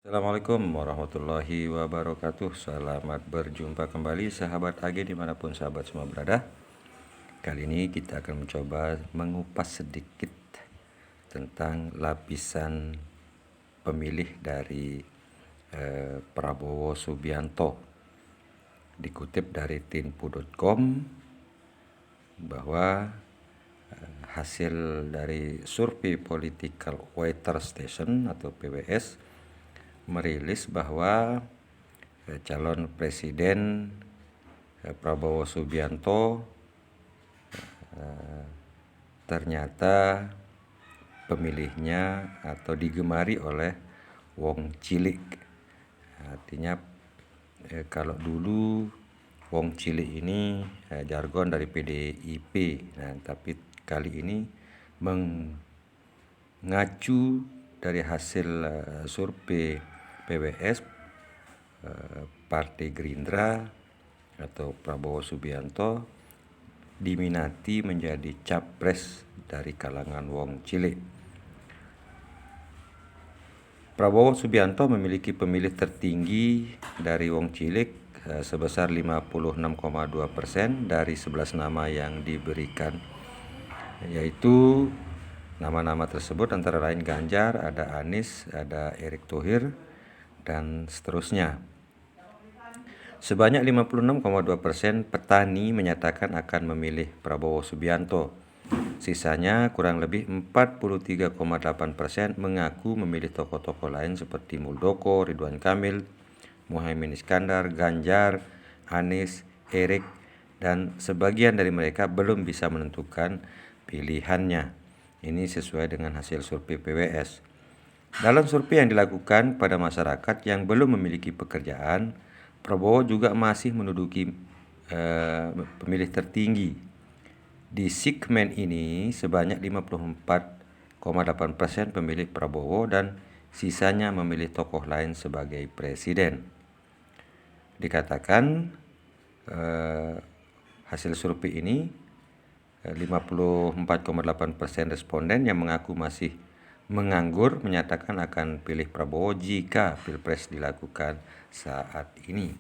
Assalamualaikum warahmatullahi wabarakatuh. Selamat berjumpa kembali sahabat AG dimanapun sahabat semua berada. Kali ini kita akan mencoba mengupas sedikit tentang lapisan pemilih dari Prabowo Subianto. Dikutip dari tinpu.com bahwa hasil dari survei Political Weather Station atau PWS merilis bahwa calon presiden Prabowo Subianto ternyata pemilihnya atau digemari oleh wong cilik. Artinya kalau dulu wong cilik ini jargon dari PDIP. Nah, tapi kali ini mengacu dari hasil survei PWS Partai Gerindra atau Prabowo Subianto diminati menjadi capres dari kalangan wong cilik. Prabowo Subianto memiliki pemilih tertinggi dari wong cilik sebesar 56,2% dari 11 nama yang diberikan, yaitu nama-nama tersebut antara lain Ganjar, ada Anies, ada Erick Thohir, dan seterusnya. Sebanyak 56,2% petani menyatakan akan memilih Prabowo Subianto. Sisanya kurang lebih 43,8% mengaku memilih tokoh-tokoh lain seperti Muldoko, Ridwan Kamil, Muhaimin Iskandar, Ganjar, Anies, Erick, dan sebagian dari mereka belum bisa menentukan pilihannya. Ini sesuai dengan hasil survei PWS. Dalam survei yang dilakukan pada masyarakat yang belum memiliki pekerjaan, Prabowo juga masih menduduki pemilih tertinggi. Di segmen ini sebanyak 54,8% pemilih Prabowo dan sisanya memilih tokoh lain sebagai presiden. Dikatakan hasil survei ini 54,8% responden yang mengaku masih menganggur menyatakan akan pilih Prabowo jika Pilpres dilakukan saat ini.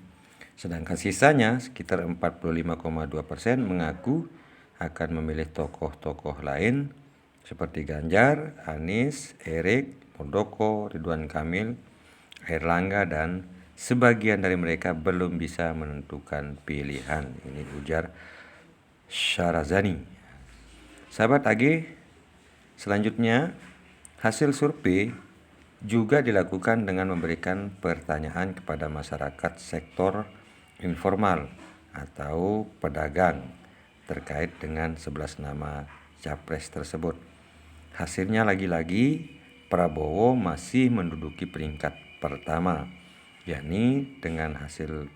Sedangkan sisanya sekitar 45,2% mengaku akan memilih tokoh-tokoh lain seperti Ganjar, Anies, Erick, Muldoko, Ridwan Kamil, Airlangga, dan sebagian dari mereka belum bisa menentukan pilihan. Ini ujar Syarazani. Sahabat AG, selanjutnya hasil survei juga dilakukan dengan memberikan pertanyaan kepada masyarakat sektor informal atau pedagang terkait dengan 11 nama capres tersebut. Hasilnya lagi-lagi Prabowo masih menduduki peringkat pertama, yakni dengan hasil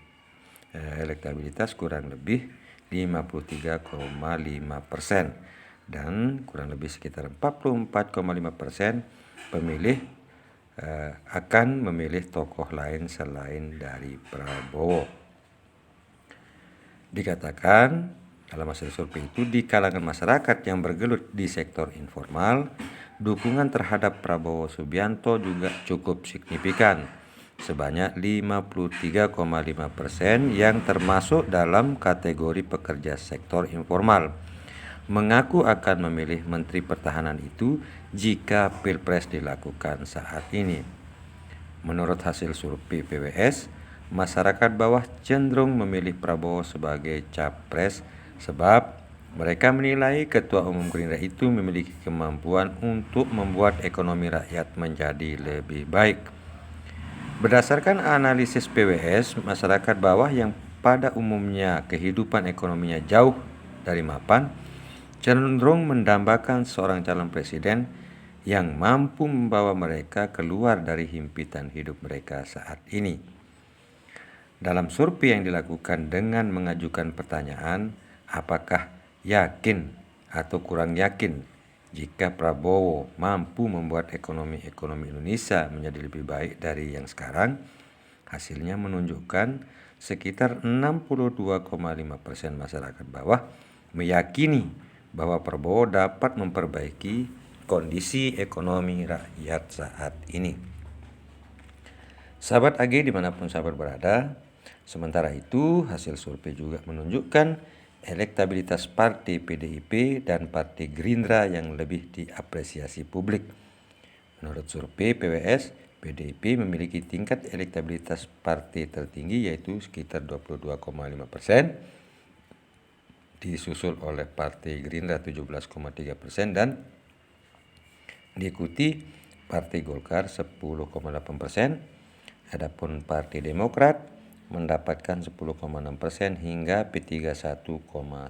elektabilitas kurang lebih 53,5% dan kurang lebih sekitar 44,5% pemilih akan memilih tokoh lain selain dari Prabowo. Dikatakan dalam hasil survei itu di kalangan masyarakat yang bergelut di sektor informal, dukungan terhadap Prabowo Subianto juga cukup signifikan, sebanyak 53,5% yang termasuk dalam kategori pekerja sektor informal mengaku akan memilih Menteri Pertahanan itu jika Pilpres dilakukan saat ini. Menurut hasil survei PWS, masyarakat bawah cenderung memilih Prabowo sebagai capres sebab mereka menilai Ketua Umum Gerindra itu memiliki kemampuan untuk membuat ekonomi rakyat menjadi lebih baik. Berdasarkan analisis PWS, masyarakat bawah yang pada umumnya kehidupan ekonominya jauh dari mapan cenderung mendambakan seorang calon presiden yang mampu membawa mereka keluar dari himpitan hidup mereka saat ini. Dalam survei yang dilakukan dengan mengajukan pertanyaan, apakah yakin atau kurang yakin jika Prabowo mampu membuat ekonomi Indonesia menjadi lebih baik dari yang sekarang, hasilnya menunjukkan sekitar 62,5% masyarakat bawah meyakini bahwa Prabowo dapat memperbaiki kondisi ekonomi rakyat saat ini. Sahabat AG dimanapun sahabat berada, sementara itu hasil survei juga menunjukkan elektabilitas Partai PDIP dan Partai Gerindra yang lebih diapresiasi publik. Menurut survei PWS, PDIP memiliki tingkat elektabilitas partai tertinggi yaitu sekitar 22,5%, disusul oleh Partai Gerindra 17,3% dan diikuti Partai Golkar 10,8%. Adapun Partai Demokrat mendapatkan 10,6% hingga P3 1,9%.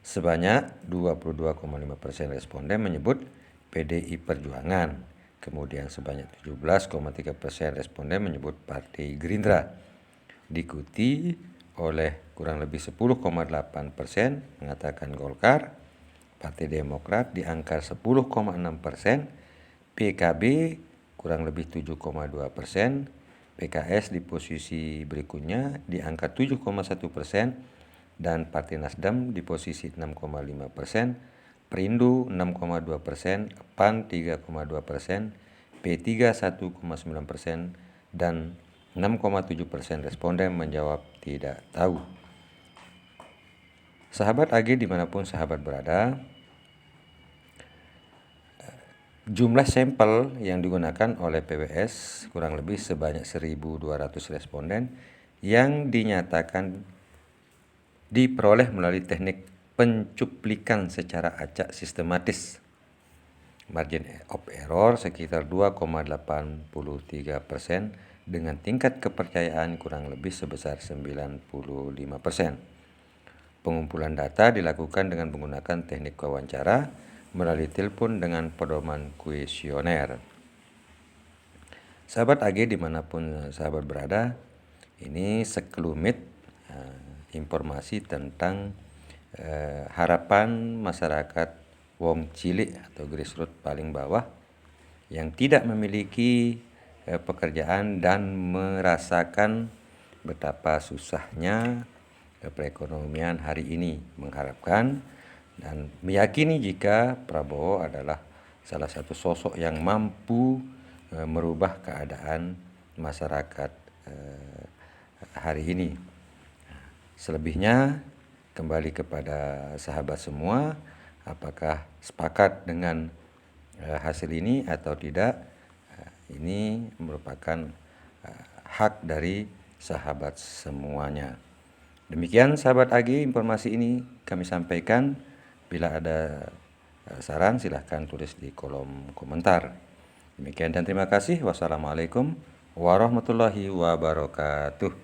Sebanyak 22,5% responden menyebut PDI Perjuangan, kemudian sebanyak 17,3% responden menyebut Partai Gerindra, diikuti oleh kurang lebih 10,8% mengatakan Golkar, Partai Demokrat di angka 10,6%, PKB kurang lebih 7,2%, PKS di posisi berikutnya di angka 7,1%, dan Partai Nasdem di posisi 6,5%, Perindo 6,2%, PAN 3,2%, P3 1,9%, dan 6,7% responden menjawab tidak tahu. Sahabat AG dimanapun sahabat berada, jumlah sampel yang digunakan oleh PWS kurang lebih sebanyak 1.200 responden yang dinyatakan diperoleh melalui teknik pencuplikan secara acak sistematis. Margin of error sekitar 2,83% dengan tingkat kepercayaan kurang lebih sebesar 95%. Pengumpulan data dilakukan dengan menggunakan teknik wawancara melalui telepon dengan pedoman kuesioner. Sahabat AG dimanapun sahabat berada, ini sekelumit informasi tentang harapan masyarakat wong cilik atau grassroots paling bawah yang tidak memiliki pekerjaan dan merasakan betapa susahnya perekonomian hari ini, mengharapkan dan meyakini jika Prabowo adalah salah satu sosok yang mampu merubah keadaan masyarakat hari ini. Selebihnya kembali kepada sahabat semua, apakah sepakat dengan hasil ini atau tidak. Ini merupakan hak dari sahabat semuanya. Demikian sahabat AG, informasi ini kami sampaikan. Bila ada saran silahkan tulis di kolom komentar. Demikian dan terima kasih. Wassalamualaikum warahmatullahi wabarakatuh.